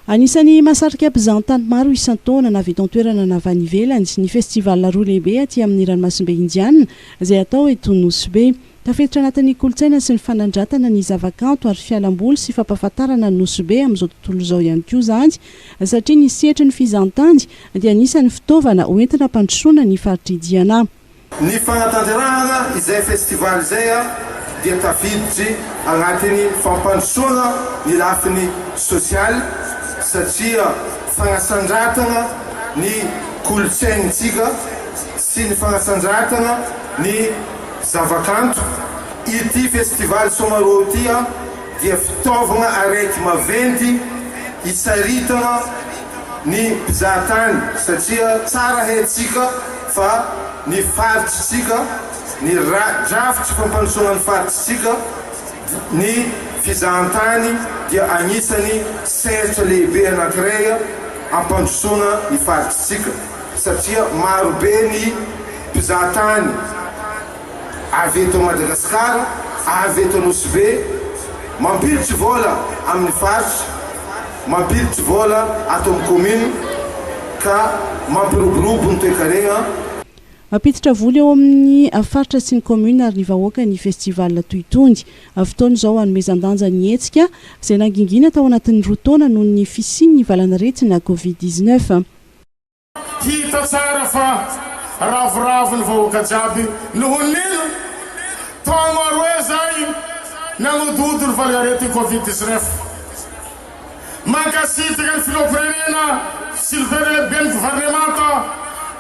Anisan'ny mahasarika mpizahatany maro isan-taona na avy eto an-toerana na avy any ivelany ny festival roa lehibe aty amin'ny ranomasimbe indiana izay atao eto Nosy-be. Tafiditra anatin'ny kolontsaina sy ny fanandratana ny zavakanto ary fialamboly sy fampahafantarana ny Nosy-be amin'izao tontolo izao ihany koa izany satria ny sehatry ny fizahantany dia anisan'ny fitaovana hoentina hampandrosoana ny faritr-diana. Ny fanatanterahana izay festival izay dia tafiditry agnatin'ny fampandrosoana ny lafiny sosialy satria fanasandrantana ny kolontsaintsika sy ny fanasandrantana ny zavakanto. Ity festival somaroa ity dia fitaovana araiky maventy isaritana ny mpizahatany satria tsara haintsika fa ny faritritsika ny drafitry fampandrosoana ny faritritsika ny fizahantany dia anisany sehatra lehibe anankiray ampandrosoana ny faritritsika satria marobe ny mpizahatany avy eto Madagasikara, avy eto Nosy-be mampilitry vola amin'ny faritra, mampilitry vola ato amin'ny commune ka mampiroborobo ny toe-karena. Mampiditra vola eo amin'ny faritra sy ny commune ary ny vahoaka ny festival toy itony. Fotoana izao hanomezan-danja ny hetsika izay nangingina tao anatin'ny roa taona noho ny fisian'ny valanaretina Covid-19. Hita tsara fa ravoravo ny vahoaka jiaby nohon'ino tao zay nagnodody ny valanaretina Covid-19. Mankasitraka ny filoham-pirenena sy ny lehibe ny gouvernemanta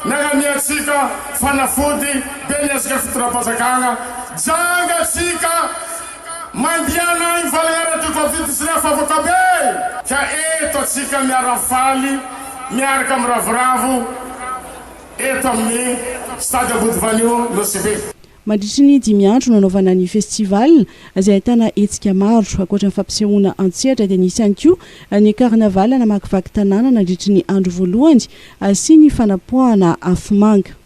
nagnamiatsika fanafody be ny azaka fitondram-panjakana jangatsika mandiana ny valanaretina Covid-19 avoka be ka eto atsika miarafaly miaraka amin'ny ravoravo eto amin'ny stade Ambodivanio Nosy-be. Mandritry ny 5 andro nanaovana ny festival izay ahitana hetsika maro ankoatra ny fampisehoana an-tsehatra dia nisy ihany koa ny karnaval namakivaky tanàna nandritry ny andro voalohany sy ny fanapoahana afomanga.